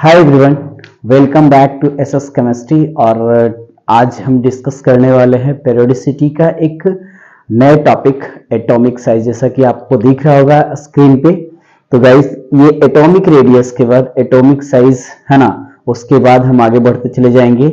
Hi everyone, welcome back to SS chemistry. और आज हम डिस्कस करने वाले हैं पेरियोडिसिटी का एक नया टॉपिक, एटॉमिक साइज। जैसा कि आपको दिख रहा होगा स्क्रीन पे। तो गाइस, ये एटॉमिक रेडियस के बाद एटॉमिक साइज है ना, उसके बाद हम आगे बढ़ते चले जाएंगे।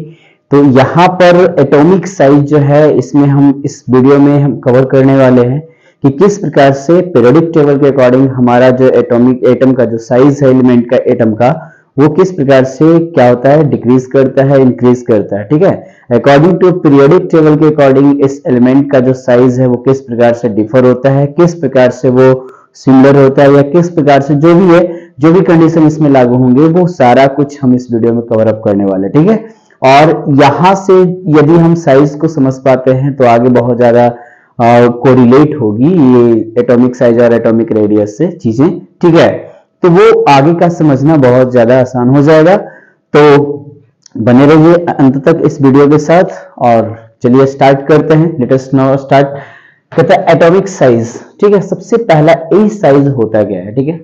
तो यहाँ पर एटॉमिक साइज जो है, इसमें हम इस वीडियो में हम कवर करने वाले हैं कि किस प्रकार से पीरियोडिक टेबल के अकॉर्डिंग हमारा जो एटॉमिक एटम का जो साइज है एलिमेंट का एटम का, वो किस प्रकार से क्या होता है, डिक्रीज करता है, इंक्रीज करता है। ठीक है, अकॉर्डिंग टू पीरियोडिक टेबल के अकॉर्डिंग इस एलिमेंट का जो साइज है वो किस प्रकार से डिफर होता है, किस प्रकार से वो सिमिलर होता है, या किस प्रकार से जो भी है, जो भी कंडीशन इसमें लागू होंगे, वो सारा कुछ हम इस वीडियो में कवर अप करने वाले। ठीक है, और यहां से यदि हम साइज को समझ पाते हैं तो आगे बहुत ज्यादा कोरिलेट होगी ये एटॉमिक साइज और एटॉमिक रेडियस से चीजें। ठीक है, तो वो आगे का समझना बहुत ज्यादा आसान हो जाएगा। तो बने रहिए अंत तक इस वीडियो के साथ। और चलिए स्टार्ट करते हैं। Let us now start. कहता है एटॉमिक साइज। ठीक है, सबसे पहला ए साइज होता क्या है। ठीक है,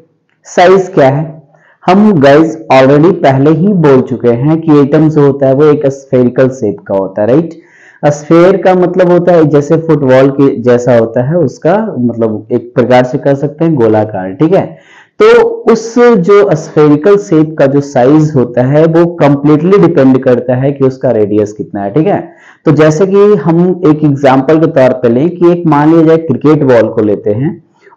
साइज क्या है, हम गाइज ऑलरेडी पहले ही बोल चुके हैं कि एटम जो होता है वो एक स्फेरिकल शेप का होता है। राइट, स्फेयर का मतलब होता है जैसे फुटबॉल के जैसा होता है, उसका मतलब एक प्रकार से कर सकते हैं गोलाकार। ठीक है, तो उस जो स्फेरिकल शेप का जो साइज होता है वो कंप्लीटली डिपेंड करता है कि उसका रेडियस कितना है। ठीक है, तो जैसे कि हम एक एग्जांपल के तौर पे लें कि एक मान लिया जाए क्रिकेट बॉल को लेते हैं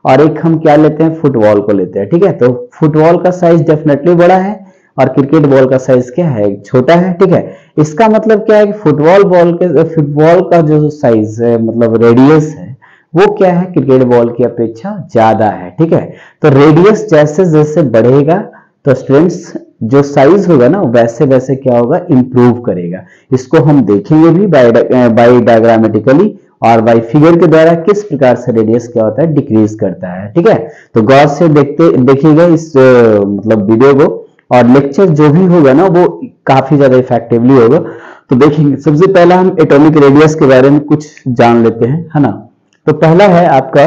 और एक हम क्या लेते हैं, फुटबॉल को लेते हैं। ठीक है, तो फुटबॉल का साइज डेफिनेटली बड़ा है और क्रिकेट बॉल का साइज क्या है, छोटा है। ठीक है, इसका मतलब क्या है कि फुटबॉल का जो साइज है मतलब रेडियस है वो क्या है, क्रिकेट बॉल की अपेक्षा ज्यादा है। ठीक है, तो रेडियस जैसे जैसे बढ़ेगा तो स्टूडेंट्स जो साइज होगा ना वैसे वैसे क्या होगा, इंप्रूव करेगा। इसको हम देखेंगे भी बाय डायग्रामेटिकली और बाय फिगर के द्वारा किस प्रकार से रेडियस क्या होता है, डिक्रीज करता है। ठीक है, तो गौर से देखिएगा इस मतलब वीडियो को, और लेक्चर जो भी होगा ना वो काफी ज्यादा इफेक्टिवली होगा। तो देखेंगे, सबसे पहला हम एटॉमिक रेडियस के बारे में कुछ जान लेते हैं, है ना। तो पहला है आपका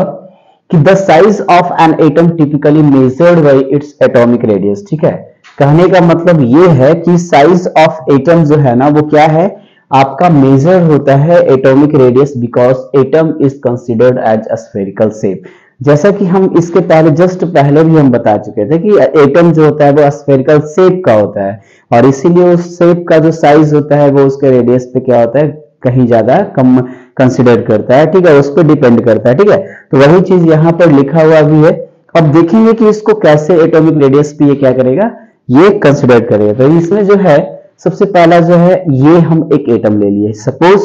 कि the size of an atom typically measured by its atomic radius. ठीक है, कहने का मतलब ये है कि साइज ऑफ एटम जो है ना वो क्या है, आपका मेजर होता है atomic radius, because atom is considered as a spherical shape. जैसा कि हम इसके पहले जस्ट पहले भी हम बता चुके थे कि एटम जो होता है वो स्फेरिकल शेप का होता है और इसीलिए उस शेप का जो साइज होता है वो उसके रेडियस पे क्या होता है, कहीं ज्यादा कम कंसिडर करता है। ठीक है, उस पर डिपेंड करता है। ठीक है, तो वही चीज यहाँ पर लिखा हुआ भी है। अब देखेंगे कि इसको कैसे एटॉमिक रेडियस पे ये क्या करेगा, ये कंसिडर करेगा। तो इसमें जो है सबसे पहला जो है, ये हम एक एटम ले लिए सपोज।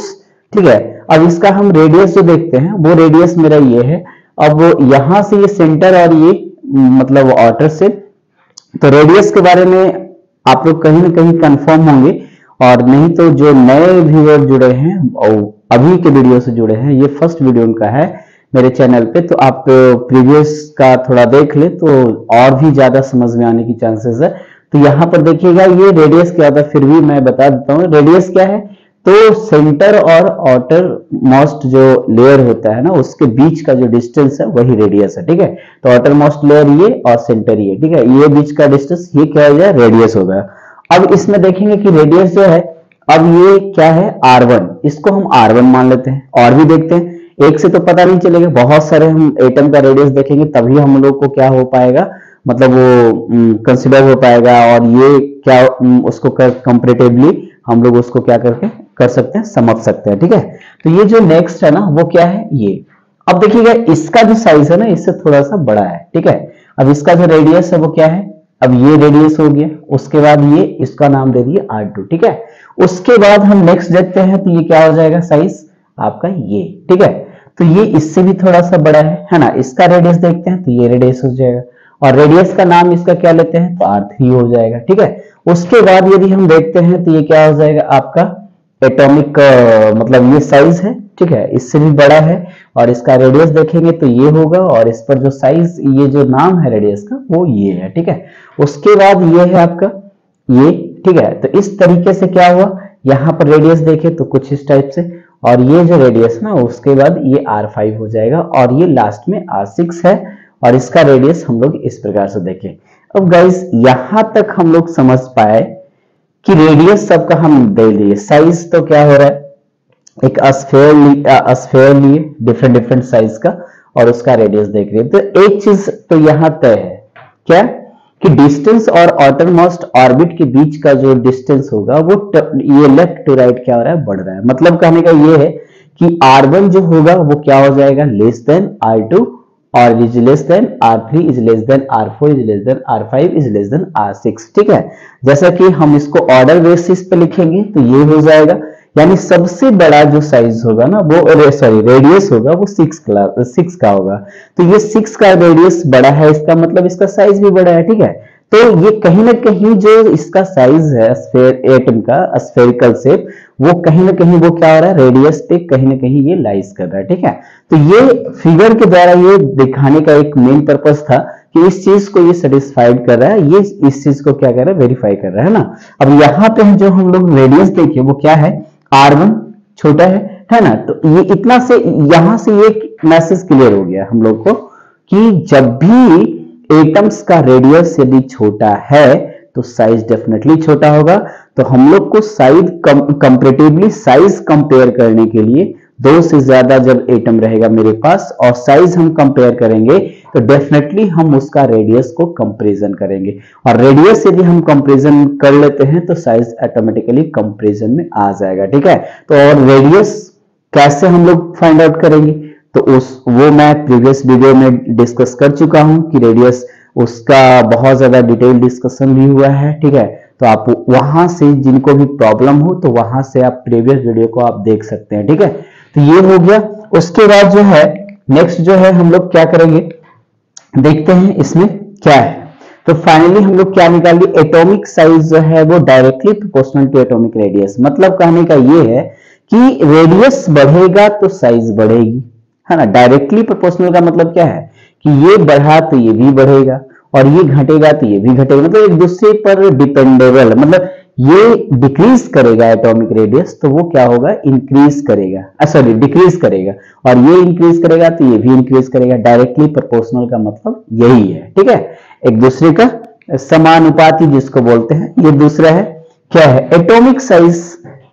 ठीक है, अब इसका हम रेडियस जो देखते हैं वो रेडियस मेरा ये है। अब यहां से ये सेंटर और ये मतलब आउटर से, तो रेडियस के बारे में आप लोग कहीं ना कहीं कंफर्म होंगे, और नहीं तो जो नए व्यूअर जुड़े हैं और अभी के वीडियो से जुड़े हैं, ये फर्स्ट वीडियो उनका है मेरे चैनल पे, तो आप प्रीवियस का थोड़ा देख ले तो और भी ज्यादा समझ में आने की चांसेस है। तो यहाँ पर देखिएगा ये रेडियस क्या होता है, फिर भी मैं बता देता हूँ रेडियस क्या है। तो सेंटर और आउटर मोस्ट जो लेयर होता है ना उसके बीच का जो डिस्टेंस है वही रेडियस है। ठीक है, तो आउटर मोस्ट लेयर ये और सेंटर ये। ठीक है, ये बीच का डिस्टेंस ये क्या हो जाए, रेडियस हो गया। अब इसमें देखेंगे कि रेडियस जो है, अब ये क्या है, R1, इसको हम R1 मान लेते हैं। और भी देखते हैं, एक से तो पता नहीं चलेगा, बहुत सारे हम एटम का रेडियस देखेंगे तभी हम लोग को क्या हो पाएगा, मतलब वो कंसिडर हो पाएगा। और ये क्या उसको कंपेरेटिवली हम लोग उसको क्या करके कर सकते हैं, समझ सकते हैं। ठीक है, तो ये जो नेक्स्ट है ना वो क्या है, ये अब देखिएगा इसका जो साइज है ना इससे थोड़ा सा बड़ा है। ठीक है, अब इसका जो रेडियस है वो क्या है, अब ये रेडियस हो गया, उसके बाद ये इसका नाम दे दिए R2। ठीक है, उसके बाद हम नेक्स्ट देखते हैं तो ये क्या हो जाएगा साइज आपका ये। ठीक है, तो ये इससे भी थोड़ा सा बड़ा है ना। इसका रेडियस देखते हैं तो ये रेडियस हो जाएगा, और रेडियस का नाम इसका क्या लेते हैं तो R3 हो जाएगा। ठीक है, उसके बाद यदि हम देखते हैं तो ये क्या हो जाएगा आपका एटॉमिक मतलब ये साइज है। ठीक है, इससे भी बड़ा है, और इसका रेडियस देखेंगे तो ये होगा, और इस पर जो साइज ये जो नाम है रेडियस का वो ये है। ठीक है, उसके बाद ये है आपका ये। ठीक है, तो इस तरीके से क्या हुआ, यहाँ पर रेडियस देखे तो कुछ इस टाइप से, और ये जो रेडियस ना उसके बाद ये R5 हो जाएगा, और ये लास्ट में R6 है, और इसका रेडियस हम लोग इस प्रकार से देखें। अब गाइस यहां तक हम लोग समझ पाए कि रेडियस सबका हम दे लिए, साइज तो क्या हो रहा है, एक स्फेयर लिए डिफरेंट डिफरेंट साइज का और उसका रेडियस देख रहे हैं। तो एक चीज तो यहां तय है, क्या कि डिस्टेंस और आउटरमोस्ट ऑर्बिट के बीच का जो डिस्टेंस होगा वो ये लेफ्ट टू राइट क्या हो रहा है, बढ़ रहा है। मतलब कहने का ये है कि R1 जो होगा वो क्या हो जाएगा, लेस देन R2 और is less than R3 is less than R4 is less than R5 is less than R6। ठीक है, जैसा कि हम इसको ऑर्डर बेसिस पे लिखेंगे तो ये हो जाएगा, यानी सबसे बड़ा जो साइज होगा ना वो रेडियस होगा वो 6 का होगा। तो ये 6 का रेडियस बड़ा है, इसका मतलब इसका साइज भी बड़ा है। ठीक है, तो ये कहीं ना कहीं जो इसका साइज है स्फेयर एटम का स्फेरिकल शेप, वो कहीं ना कहीं वो क्या हो रहा है, रेडियस पे कहीं ना कहीं ये लाइज कर रहा है। ठीक है, तो ये फिगर के द्वारा ये दिखाने का एक मेन पर्पस था कि इस चीज को ये सेटिस्फाइड कर रहा है, ये इस चीज को क्या कर रहा है, वेरीफाई कर रहा है ना। अब यहाँ पे जो हम लोग रेडियस देखिए वो क्या है, R1 छोटा है ना। तो ये इतना से यहां से ये मैसेज क्लियर हो गया हम लोग को कि जब भी एटम्स का रेडियस यदि छोटा है तो साइज डेफिनेटली छोटा होगा। तो हम लोग को साइज कंपैरेटिवली साइज कंपेयर करने के लिए दो से ज्यादा जब एटम रहेगा मेरे पास और साइज हम कंपेयर करेंगे तो डेफिनेटली हम उसका रेडियस को कंपैरिजन करेंगे, और रेडियस यदि हम कंपैरिजन कर लेते हैं तो साइज ऑटोमेटिकली कंपैरिजन में आ जाएगा। ठीक है, तो और रेडियस कैसे हम लोग फाइंड आउट करेंगे, तो वो मैं प्रीवियस वीडियो में डिस्कस कर चुका हूं कि रेडियस उसका बहुत ज्यादा डिटेल डिस्कशन भी हुआ है। ठीक है, तो आप वहां से जिनको भी प्रॉब्लम हो तो वहां से आप प्रीवियस वीडियो को आप देख सकते हैं। ठीक है, तो ये हो गया। उसके बाद जो है नेक्स्ट जो है हम लोग क्या करेंगे, देखते हैं इसमें क्या है। तो फाइनली हम लोग क्या निकाल लिए, एटॉमिक साइज जो है वो directly proportional to atomic radius. मतलब कहने का ये है कि रेडियस बढ़ेगा तो साइज बढ़ेगी, है ना। डायरेक्टली प्रोपोर्शनल का मतलब क्या है कि ये बढ़ा तो ये भी बढ़ेगा और ये घटेगा तो ये भी घटेगा, मतलब एक दूसरे पर डिपेंडेबल। मतलब ये डिक्रीज करेगा एटॉमिक रेडियस तो वो क्या होगा, इंक्रीज करेगा, सॉरी डिक्रीज करेगा, और ये इंक्रीज करेगा तो ये भी इंक्रीज करेगा। डायरेक्टली प्रोपोर्शनल का मतलब यही है। ठीक है, एक दूसरे का समानुपाती जिसको बोलते हैं। ये दूसरा है क्या है, atomic size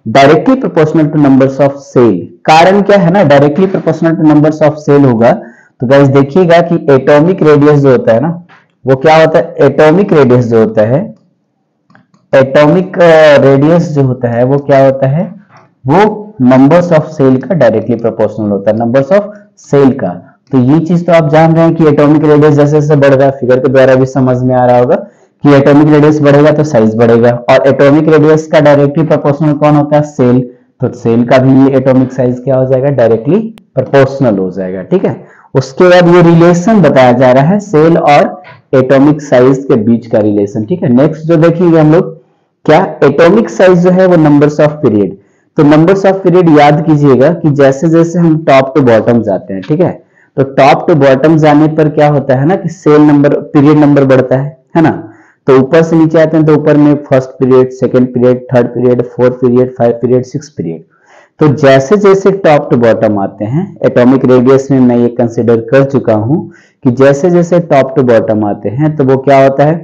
directly proportional to numbers of shell. कारण क्या है ना, directly proportional to numbers of shell होगा। तो गाइस देखिएगा कि एटॉमिक रेडियस जो होता है ना वो क्या होता है, एटॉमिक रेडियस जो होता है, एटॉमिक रेडियस जो होता है वो क्या होता है, वो नंबर्स ऑफ सेल का डायरेक्टली प्रोपोर्शनल होता है, नंबर्स ऑफ सेल का। तो ये चीज तो आप जान रहे हैं कि एटॉमिक रेडियस जैसे जैसे बढ़ रहा है, फिगर के द्वारा भी समझ में आ रहा होगा कि एटॉमिक रेडियस बढ़ेगा तो साइज बढ़ेगा, और एटॉमिक रेडियस का डायरेक्टली प्रोपोर्शनल कौन होता है, सेल। तो सेल का भी ये एटॉमिक साइज क्या हो जाएगा, डायरेक्टली प्रोपोर्शनल हो जाएगा। ठीक है, उसके बाद ये रिलेशन बताया जा रहा है सेल और एटॉमिक साइज के बीच का रिलेशन। ठीक है, नेक्स्ट जो देखेंगे हम लोग क्या, एटॉमिक साइज जो है वो नंबर्स ऑफ पीरियड। तो नंबर्स ऑफ पीरियड याद कीजिएगा कि जैसे जैसे हम टॉप टू बॉटम जाते हैं, ठीक है, तो टॉप टू बॉटम जाने पर क्या होता है ना कि सेल नंबर, पीरियड नंबर बढ़ता है ना। तो ऊपर से नीचे आते हैं तो ऊपर में first period, second period, third period, fourth period, 5 period, 6 period. तो जैसे जैसे टॉप टू बॉटम आते हैं, एटॉमिक रेडियस में मैं ये कंसिडर कर चुका हूं कि जैसे जैसे टॉप टू बॉटम आते हैं तो वो क्या होता है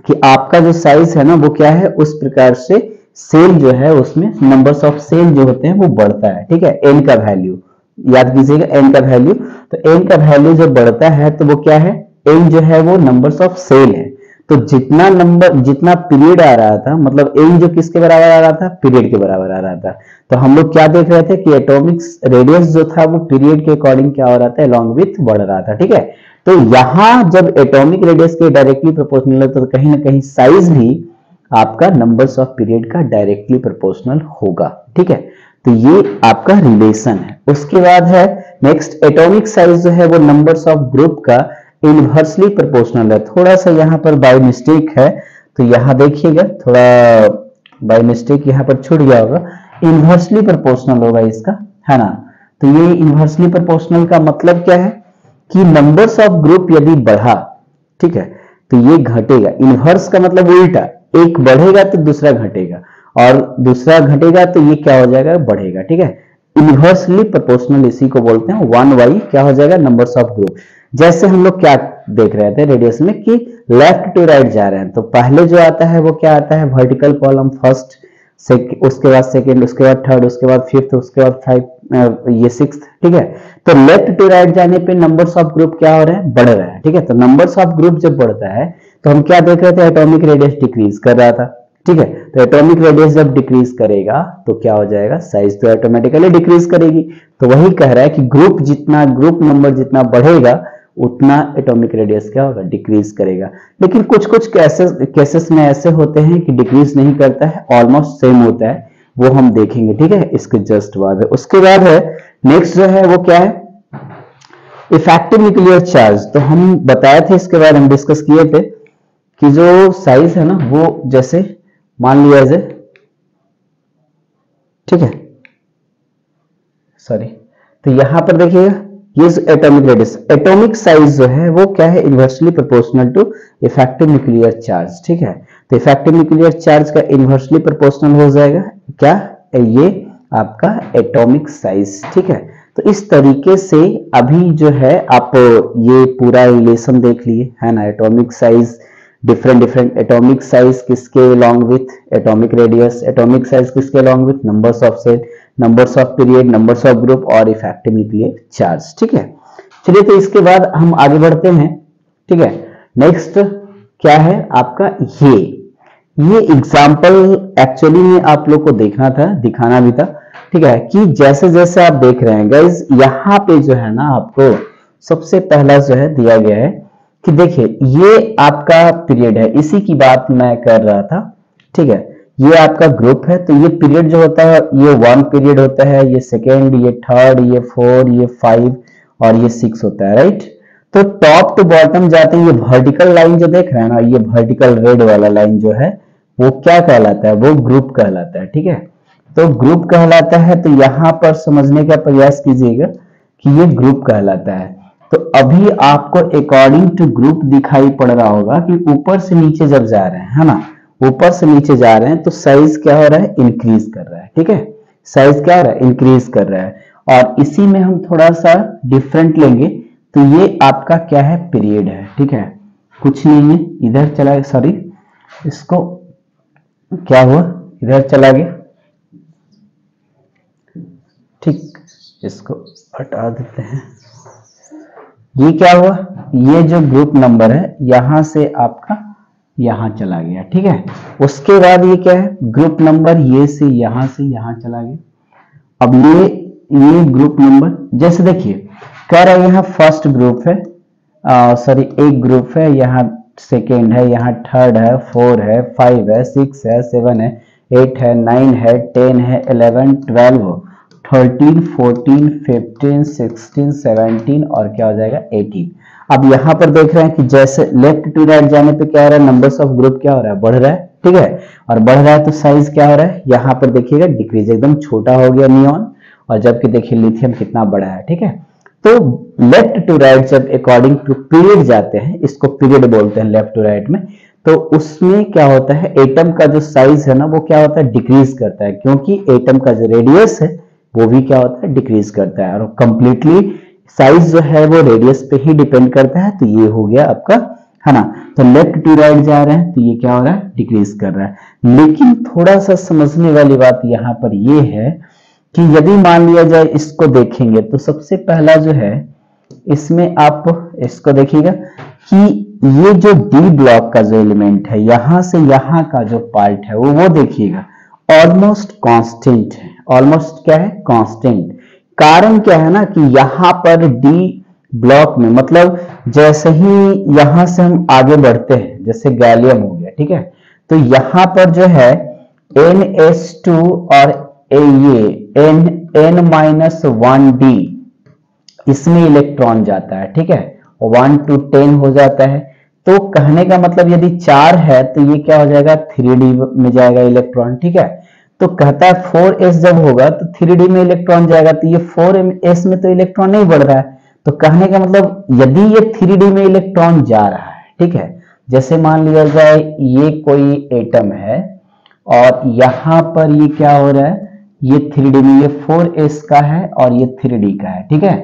कि आपका जो साइज है ना वो क्या है, उस प्रकार से सेल जो है उसमें नंबर्स ऑफ सेल जो होते हैं वो बढ़ता है। ठीक है, एन का वैल्यू याद कीजिएगा, एन का वैल्यू। तो एन का वैल्यू जब बढ़ता है तो वो क्या है, एन जो है वो नंबर्स ऑफ सेल है। तो जितना नंबर, जितना पीरियड आ रहा था, मतलब एन जो किसके बराबर आ रहा था, पीरियड के बराबर आ रहा था। तो हम लोग क्या देख रहे थे कि एटॉमिक रेडियस जो था वो पीरियड के अकॉर्डिंग क्या हो रहा था, अलॉन्ग विथ बढ़ रहा था। ठीक है, तो यहां जब एटॉमिक रेडियस के डायरेक्टली प्रोपोर्शनल है तो कहीं ना कहीं साइज भी आपका नंबर्स ऑफ पीरियड का डायरेक्टली प्रोपोर्शनल होगा। ठीक है, तो ये आपका रिलेशन है। उसके बाद है नेक्स्ट, एटॉमिक साइज जो है वो नंबर्स ऑफ ग्रुप का इनवर्सली प्रोपोर्शनल है। थोड़ा सा यहाँ पर बाय मिस्टेक है, तो यहाँ देखिएगा थोड़ा बाय मिस्टेक यहाँ पर छूट गया होगा, इनवर्सली प्रोपोर्शनल होगा इसका, है ना। तो ये इनवर्सली प्रोपोर्शनल का मतलब क्या है कि नंबर्स ऑफ ग्रुप यदि बढ़ा, ठीक है, तो ये घटेगा। इनवर्स का मतलब उल्टा, एक बढ़ेगा तो दूसरा घटेगा, और दूसरा घटेगा तो ये क्या हो जाएगा, बढ़ेगा। ठीक है, इनवर्सली प्रोपोर्शनल इसी को बोलते हैं। 1/, क्या हो जाएगा, नंबर्स ऑफ ग्रुप। जैसे हम लोग क्या देख रहे थे रेडियस में कि लेफ्ट टू राइट जा रहे हैं, तो पहले जो आता है वो क्या आता है, वर्टिकल कॉलम फर्स्ट, उसके बाद सेकंड, उसके बाद थर्ड, उसके बाद फिफ्थ, उसके बाद फाइव, ये सिक्स्थ, ठीक है। तो लेफ्ट टू राइट जाने पे नंबर्स ऑफ ग्रुप क्या हो रहे हैं, बढ़ रहा है, ठीक है। तो नंबर्स ऑफ ग्रुप जब बढ़ता है तो हम क्या देख रहे थे, एटॉमिक रेडियस डिक्रीज कर रहा था, ठीक है। तो एटॉमिक रेडियस जब डिक्रीज करेगा तो क्या हो जाएगा, साइज तो ऑटोमेटिकली डिक्रीज करेगी। तो वही कह रहा है कि ग्रुप नंबर जितना बढ़ेगा उतना एटॉमिक रेडियस क्या होगा, डिक्रीज करेगा। लेकिन कुछ कुछ केसेस में ऐसे होते हैं कि डिक्रीज नहीं करता है, ऑलमोस्ट सेम होता है, वो हम देखेंगे, ठीक है, इसके जस्ट बाद। उसके बाद है नेक्स्ट जो है वो क्या है, इफेक्टिव न्यूक्लियर चार्ज। तो हम बताए थे, इसके बाद हम डिस्कस किए थे कि जो साइज है ना वो जैसे मान लिया जाए, ठीक है, सॉरी, तो यहां पर देखिएगा ये एटॉमिक रेडियस, एटॉमिक साइज जो है वो क्या है, inversely proportional to effective nuclear charge, ठीक है। तो इफेक्टिव न्यूक्लियर चार्ज का इनवर्सली प्रोपोर्शनल हो जाएगा क्या, ये आपका एटॉमिक साइज, ठीक है। तो इस तरीके से अभी जो है आप ये पूरा रिलेशन देख लिए है ना, atomic size, different atomic size किसके along with atomic radius, atomic size किसके along with numbers of cell, numbers of period, numbers of group और इफेक्टिव न्यूक्लियर चार्ज, ठीक है। चलिए तो इसके बाद हम आगे बढ़ते हैं, ठीक है। नेक्स्ट क्या है आपका, ये एग्जांपल एक्चुअली में आप लोग को देखना था, दिखाना भी था, ठीक है, कि जैसे जैसे आप देख रहे हैं गाइज, यहाँ पे जो है ना आपको सबसे पहला जो है दिया गया है कि देखिए ये आपका पीरियड है, इसी की बात मैं कर रहा था, ठीक है। ये आपका ग्रुप है, तो ये पीरियड जो होता है ये 1 पीरियड होता है, ये सेकेंड, ये थर्ड, ये 4, ये 5 और ये 6 होता है, राइट। तो टॉप टू बॉटम जाते हैं, ये वर्टिकल लाइन जो देख रहे हैं ना, ये वर्टिकल रेड वाला लाइन जो है वो क्या कहलाता है, वो ग्रुप कहलाता है, ठीक है। तो ग्रुप कहलाता है, तो यहां पर समझने का प्रयास कीजिएगा कि ये ग्रुप कहलाता है। तो अभी आपको अकॉर्डिंग टू ग्रुप दिखाई पड़ रहा होगा कि ऊपर से नीचे जब जा रहे हैं, है ना, ऊपर से नीचे जा रहे हैं तो साइज क्या हो रहा है, इंक्रीज कर रहा है, ठीक है। साइज क्या हो रहा है, इंक्रीज कर रहा है। और इसी में हम थोड़ा सा डिफरेंट लेंगे, तो ये आपका क्या है, पीरियड है, ठीक है। कुछ नहीं है, इधर चला, सॉरी, इसको क्या हुआ, इधर चला गया, ठीक, इसको हटा देते हैं। ये क्या हुआ, ये जो ग्रुप नंबर है यहां से आपका यहां चला गया, ठीक है। उसके बाद ये क्या है, ग्रुप नंबर ये से यहां चला गया। अब ये ग्रुप नंबर, जैसे देखिए कह रहा है यहाँ फर्स्ट ग्रुप है, सॉरी एक ग्रुप है, यहाँ सेकेंड है, यहाँ थर्ड है, 4 है, 5 है, 6 है, 7 है, 8 है, 9 है, 10 है, 11, 12, 13, 14, 15, 16, 17 और क्या हो जाएगा 18। अब यहाँ पर देख रहे हैं कि जैसे लेफ्ट टू राइट जाने पे क्या हो रहा है, नंबर्स ऑफ ग्रुप क्या हो रहा है, बढ़ रहा है, ठीक है। और बढ़ रहा है तो साइज क्या हो रहा है, यहाँ पर देखिएगा डिक्रीज, एकदम छोटा हो गया नियॉन, और जबकि देखिए लिथियम कितना बड़ा है, ठीक है। तो लेफ्ट टू राइट जब अकॉर्डिंग टू पीरियड जाते हैं, इसको पीरियड बोलते हैं लेफ्ट टू राइट में, तो उसमें क्या होता है, एटम का जो साइज है ना वो क्या होता है, डिक्रीज करता है, क्योंकि एटम का जो रेडियस है वो भी क्या होता है, डिक्रीज करता है। और कंप्लीटली साइज जो है वो रेडियस पे ही डिपेंड करता है। तो ये हो गया आपका, है ना। तो लेफ्ट टू राइट जा रहे हैं तो ये क्या हो रहा है, डिक्रीज कर रहा है। लेकिन थोड़ा सा समझने वाली बात यहाँ पर ये है कि यदि मान लिया जाए इसको देखेंगे तो सबसे पहला जो है इसमें आप इसको देखिएगा कि ये जो डी ब्लॉक का जो एलिमेंट है, यहां से यहां का जो पार्ट है वो देखिएगा ऑलमोस्ट कांस्टेंट है, ऑलमोस्ट क्या है, कांस्टेंट। कारण क्या है ना कि यहाँ पर डी ब्लॉक में, मतलब जैसे ही यहां से हम आगे बढ़ते हैं, जैसे गैलियम हो गया, ठीक है, तो यहां पर जो है NH2 और ये N-1D इसमें इलेक्ट्रॉन जाता है, ठीक है, 1 to 10 हो जाता है। तो कहने का मतलब यदि 4 है तो ये क्या हो जाएगा, 3D में जाएगा इलेक्ट्रॉन, ठीक है। तो कहता है 4s जब होगा तो 3D में इलेक्ट्रॉन जाएगा, तो ये 4s में तो इलेक्ट्रॉन नहीं बढ़ रहा है। तो कहने का मतलब यदि ये 3D में इलेक्ट्रॉन जा रहा है, ठीक है, जैसे मान लिया जाए ये कोई एटम है और यहां पर ये क्या हो रहा है, ये 3D में, ये 4s का है और ये 3D का है, ठीक है।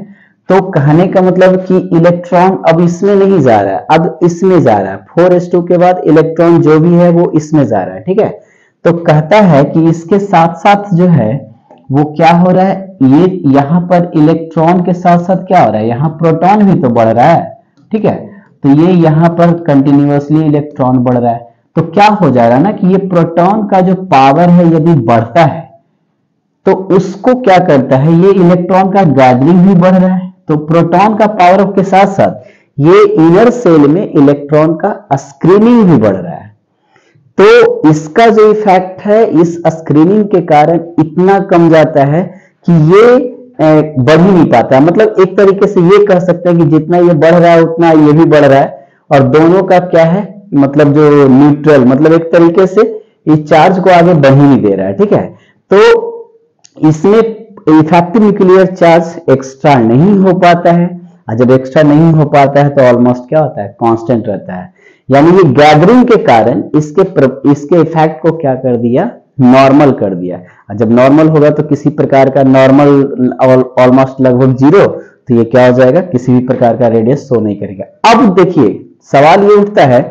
तो कहने का मतलब कि इलेक्ट्रॉन अब इसमें नहीं जा रहा है, अब इसमें जा रहा है। 4s2 के बाद इलेक्ट्रॉन जो भी है वो इसमें जा रहा है, ठीक है। तो कहता है कि इसके साथ साथ जो है वो क्या हो रहा है, ये यहां पर इलेक्ट्रॉन के साथ साथ क्या हो रहा है, यहाँ प्रोटॉन भी तो बढ़ रहा है, ठीक है। तो ये यहाँ पर कंटिन्यूअसली इलेक्ट्रॉन बढ़ रहा है, तो क्या हो जा रहा है ना कि ये प्रोटॉन का जो पावर है यदि बढ़ता है तो उसको क्या करता है, ये इलेक्ट्रॉन का गैदरिंग भी बढ़ रहा है। तो प्रोटॉन का पावर के साथ साथ ये इनर सेल में इलेक्ट्रॉन का स्क्रीनिंग भी बढ़ रहा है। तो इसका जो इफेक्ट है इस स्क्रीनिंग के कारण इतना कम जाता है कि ये बढ़ ही नहीं पाता है। मतलब एक तरीके से ये कह सकते हैं कि जितना ये बढ़ रहा है उतना ये भी बढ़ रहा है, और दोनों का क्या है मतलब जो न्यूट्रल, मतलब एक तरीके से इस चार्ज को आगे बढ़ ही नहीं दे रहा है, ठीक है। तो इसमें इफेक्टिव न्यूक्लियर चार्ज एक्स्ट्रा नहीं हो पाता है, और जब एक्स्ट्रा नहीं हो पाता है तो ऑलमोस्ट क्या होता है, कांस्टेंट रहता है। यानी ये गैदरिंग के कारण इसके इफेक्ट को क्या कर दिया, नॉर्मल कर दिया। और जब नॉर्मल होगा तो किसी प्रकार का नॉर्मल ऑलमोस्ट लगभग जीरो, तो ये क्या हो जाएगा, किसी भी प्रकार का रेडियस शो नहीं करेगा। अब देखिए सवाल ये उठता है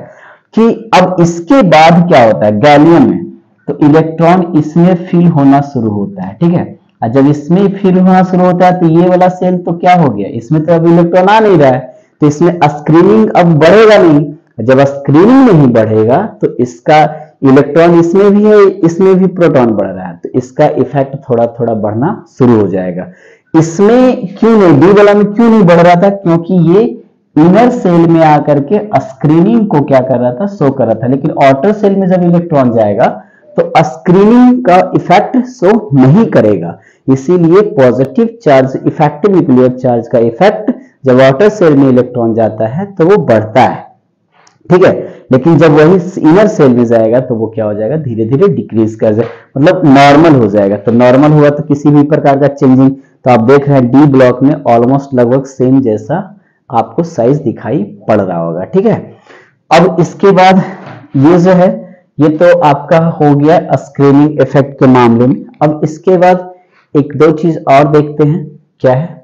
कि अब इसके बाद क्या होता है गैलियम में, तो इलेक्ट्रॉन इसमें फिल होना शुरू होता है, ठीक है। और जब इसमें फिल होना शुरू होता है तो ये वाला सेल तो क्या हो गया, इसमें तो अब इलेक्ट्रॉन आ नहीं रहा है, तो इसमें स्क्रीनिंग अब बढ़ेगा नहीं। जब स्क्रीनिंग नहीं बढ़ेगा तो इसका इलेक्ट्रॉन इसमें भी है, इसमें भी प्रोटॉन बढ़ रहा है, तो इसका इफेक्ट थोड़ा थोड़ा बढ़ना शुरू हो जाएगा। इसमें क्यों नहीं, डी वाला में क्यों नहीं बढ़ रहा था, क्योंकि ये इनर सेल में आकर के स्क्रीनिंग को क्या कर रहा था, शो कर रहा था। लेकिन आउटर सेल में जब इलेक्ट्रॉन जाएगा तो स्क्रीनिंग का इफेक्ट शो नहीं करेगा। इसीलिए positive charge, effective nuclear charge का इफेक्ट जब आउटर सेल में इलेक्ट्रॉन जाता है तो वो बढ़ता है, ठीक है। लेकिन जब वही इनर सेल में जाएगा तो वो क्या हो जाएगा, धीरे धीरे डिक्रीज कर जाएगा, मतलब नॉर्मल हो जाएगा। तो नॉर्मल हुआ तो किसी भी प्रकार का चेंजिंग, तो आप देख रहे हैं डी ब्लॉक में ऑलमोस्ट लगभग सेम जैसा आपको साइज दिखाई पड़ रहा होगा, ठीक है। अब इसके बाद ये जो है ये तो आपका हो गया स्क्रीनिंग इफेक्ट के मामले में। अब इसके बाद एक दो चीज और देखते हैं, क्या है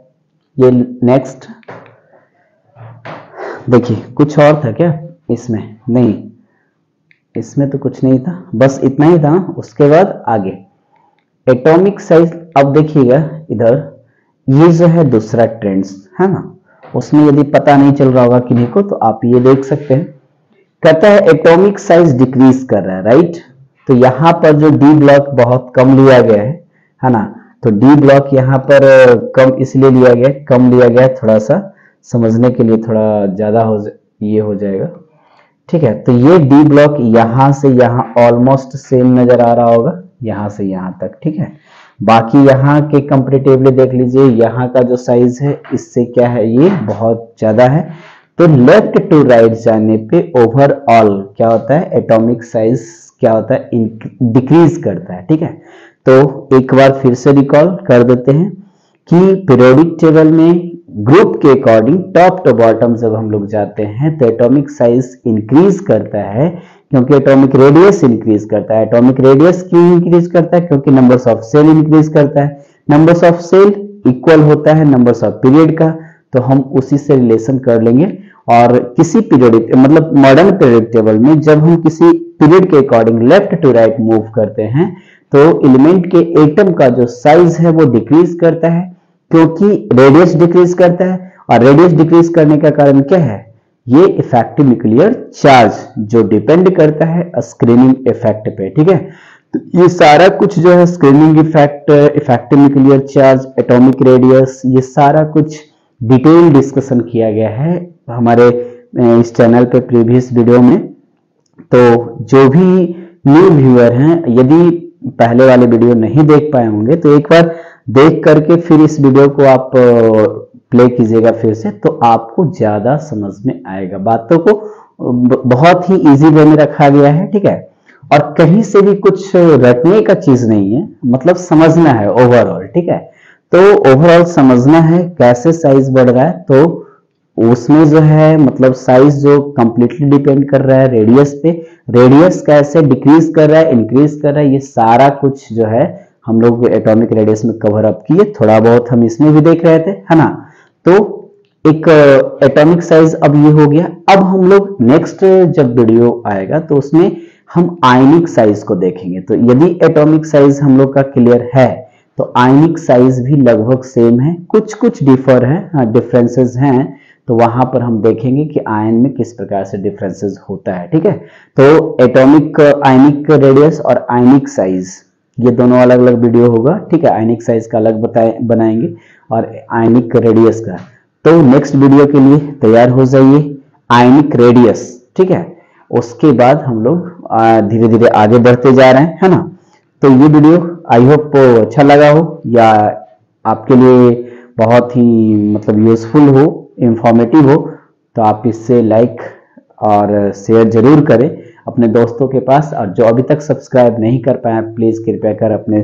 ये नेक्स्ट। देखिए कुछ और था क्या इसमें, नहीं इसमें तो कुछ नहीं था, बस इतना ही था। उसके बाद आगे एटॉमिक साइज, अब देखिएगा इधर ये जो है दूसरा ट्रेंड्स है ना, उसमें यदि पता नहीं चल रहा होगा किन्हीं को तो आप ये देख सकते हैं। कहता है एटॉमिक साइज डिक्रीज कर रहा है, राइट। तो यहाँ पर जो डी ब्लॉक बहुत कम लिया गया है ना, तो डी ब्लॉक यहाँ पर कम इसलिए लिया गया, कम लिया गया, थोड़ा सा समझने के लिए थोड़ा ज्यादा ये हो जाएगा, ठीक है। तो ये डी ब्लॉक यहाँ से यहाँ ऑलमोस्ट सेम नजर आ रहा होगा, यहाँ से यहाँ तक, ठीक है। बाकी यहाँ के कंपेरेटिवली देख लीजिए, यहाँ का जो साइज है इससे क्या है, ये बहुत ज्यादा है। तो लेफ्ट टू राइट जाने पे ओवरऑल क्या होता है, एटॉमिक साइज क्या होता है, डिक्रीज करता है, ठीक है। तो एक बार फिर से रिकॉल कर देते हैं कि पीरियोडिक टेबल में ग्रुप के अकॉर्डिंग टॉप टू बॉटम जब हम लोग जाते हैं तो एटॉमिक साइज इंक्रीज करता है, क्योंकि एटॉमिक रेडियस इंक्रीज करता है। एटॉमिक रेडियस क्यों इंक्रीज करता है, क्योंकि नंबर्स ऑफ सेल इंक्रीज करता है। नंबर्स ऑफ सेल इक्वल होता है नंबर्स ऑफ पीरियड का, तो हम उसी से रिलेशन कर लेंगे। और किसी पीरियडिक मतलब मॉडर्न पीरियडिक टेबल में जब हम किसी पीरियड के according left to right move करते हैं तो एलिमेंट के एटम का जो साइज है वो डिक्रीज करता है, क्योंकि रेडियस डिक्रीज करता है। और रेडियस डिक्रीज करने का कारण क्या है, ये इफेक्टिव न्यूक्लियर चार्ज जो डिपेंड करता है स्क्रीनिंग इफेक्ट पे, ठीक है। तो ये सारा कुछ जो है screening effect, effective nuclear charge, atomic radius, ये सारा कुछ डिटेल डिस्कशन किया गया है हमारे इस चैनल पे प्रीवियस वीडियो में। तो जो भी न्यू व्यूअर हैं, यदि पहले वाले वीडियो नहीं देख पाए होंगे तो एक बार देख करके फिर इस वीडियो को आप प्ले कीजिएगा फिर से, तो आपको ज्यादा समझ में आएगा। बातों को बहुत ही इजी वे में रखा गया है, ठीक है। और कहीं से भी कुछ रटने का चीज नहीं है, मतलब समझना है ओवरऑल, ठीक है। तो ओवरऑल समझना है कैसे साइज बढ़ रहा है, तो उसमें जो है मतलब साइज जो कंप्लीटली डिपेंड कर रहा है रेडियस पे, रेडियस कैसे डिक्रीज कर रहा है, इंक्रीज कर रहा है, ये सारा कुछ जो है हम लोग एटॉमिक रेडियस में कवर अप किए। थोड़ा बहुत हम इसमें भी देख रहे थे, है ना। तो एक एटॉमिक साइज अब ये हो गया। अब हम लोग नेक्स्ट जब वीडियो आएगा तो उसमें हम आयनिक साइज को देखेंगे। तो यदि एटॉमिक साइज हम लोग का क्लियर है तो आयनिक साइज भी लगभग सेम है, कुछ कुछ डिफर है, डिफरेंसेस हैं, तो वहां पर हम देखेंगे कि आयन में किस प्रकार से डिफरेंसेस होता है। ठीक है, तो एटॉमिक आयनिक रेडियस और आयनिक साइज ये दोनों अलग अलग वीडियो होगा। ठीक है, आयनिक साइज का अलग बनाएंगे और आयनिक रेडियस का। तो नेक्स्ट वीडियो के लिए तैयार हो जाइए, आयनिक रेडियस। ठीक है, उसके बाद हम लोग धीरे धीरे आगे बढ़ते जा रहे हैं, है ना। तो ये वीडियो आई होप अच्छा लगा हो या आपके लिए बहुत ही मतलब यूजफुल हो, इंफॉर्मेटिव हो, तो आप इससे लाइक और शेयर जरूर करें अपने दोस्तों के पास। और जो अभी तक सब्सक्राइब नहीं कर पाए प्लीज कृपया कर अपने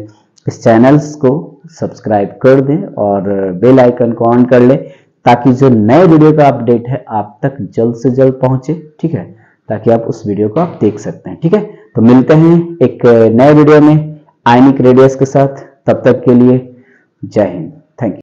इस चैनल्स को सब्सक्राइब कर दें और बेल आइकन को ऑन कर लें, ताकि जो नए वीडियो का अपडेट है आप तक जल्द से जल्द पहुंचे। ठीक है, ताकि आप उस वीडियो को आप देख सकते हैं। ठीक है, तो मिलते हैं एक नए वीडियो में आयनिक रेडियस के साथ। तब तक के लिए जय हिंद, थैंक यू।